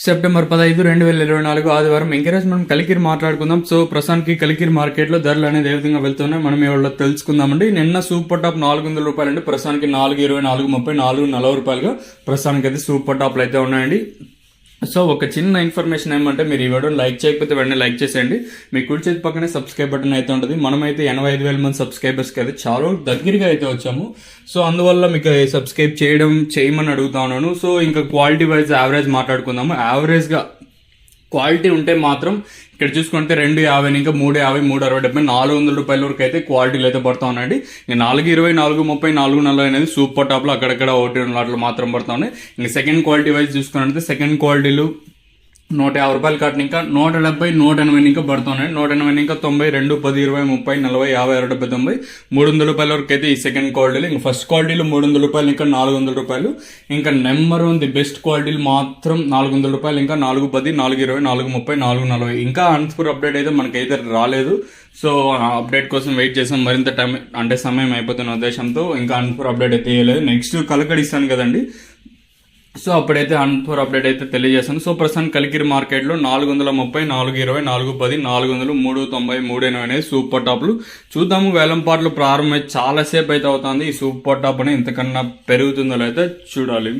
September 15, 2024 ఆదివారం encourage మనం కలికిరి మాట్లాడుకుందాం. సో ప్రస్తుతానికి కలికిరి మార్కెట్లో ధరలు అనేది ఏ విధంగా వెళ్తున్నాయి మనం ఇవాళ తెలుసుకుందామండి. నిన్న సూపర్ టాప్ 400 రూపాయలు అండి, ప్రస్తుతానికి 420, 430, 440 రూపాయలుగా ప్రస్తుతానికి అయితే సూపర్ టాప్లు అయితే ఉన్నాయండి. సో ఒక చిన్న ఇన్ఫర్మేషన్ ఏమంటే, మీరు ఈ వీడియోని లైక్ చేయకపోతే వెంటనే లైక్ చేసేయండి. మీ కుడి చేతి పక్కనే సబ్స్క్రైబ్ బటన్ అయితే ఉంటుంది. మనమైతే 85,000 మంది సబ్స్క్రైబర్స్కి అయితే చాలా దగ్గరగా అయితే వచ్చాము. సో అందువల్ల మీకు సబ్స్క్రైబ్ చేయమని అడుగుతా ఉన్నాను. సో ఇంకా క్వాలిటీ వైజ్ యావరేజ్ మాట్లాడుకుందాము. యావరేజ్గా క్వాలిటీ ఉంటే మాత్రం ఇక్కడ చూసుకుంటే 250 ఇంకా 350, 360, 400 రూపాయల వరకు అయితే క్వాలిటీలు అయితే పడతా ఉన్నాయండి. ఇంకా 420, 430, 440 అనేది సూపర్ టాప్లో అక్కడక్కడ ఒకటి అట్లా మాత్రం పడతా ఉన్నాయి. ఇంకా సెకండ్ క్వాలిటీ వైజ్ చూసుకున్నట్లయితే సెకండ్ క్వాలిటీలు 150 రూపాయలు కట్టిన ఇంకా 170, 180 ఇంకా పడుతున్నాయి. 180 ఇంకా 90, 2, 10, 20, 30, 40, 50, 60, 90, 300 రూపాయల వరకు అయితే ఈ సెకండ్ క్వాలిటీలు. ఇంకా ఫస్ట్ క్వాలిటీలు 300 రూపాయలు ఇంకా 400 రూపాయలు. ఇంకా నెంబర్ 1 ది బెస్ట్ క్వాలిటీలు మాత్రం 400 రూపాయలు ఇంకా 410, 420, 430, 440. ఇంకా అనంతపూర్ అప్డేట్ అయితే మనకైతే రాలేదు. సో అప్డేట్ కోసం వెయిట్ చేసాం. మరింత టైం అంటే సమయం అయిపోతున్న ఉద్దేశంతో ఇంకా అనంతపూర్ అప్డేట్ అయితే వేయలేదు. నెక్స్ట్ కలకడి ఇస్తాను కదండి, సో అప్పుడైతే అనంతపూర్ అప్డేట్ అయితే తెలియజేస్తాను. సో ప్రస్తుతానికి కలికిరి మార్కెట్లో 430, 420, 410, 400, 390, 380 అనేది సూపర్ టాప్లు. చూద్దాము, వేలంపాట్లు ప్రారంభమై చాలాసేపు అయితే అవుతుంది. ఈ సూపర్ టాప్ అనేది ఇంతకన్నా పెరుగుతుందో అయితే చూడాలి.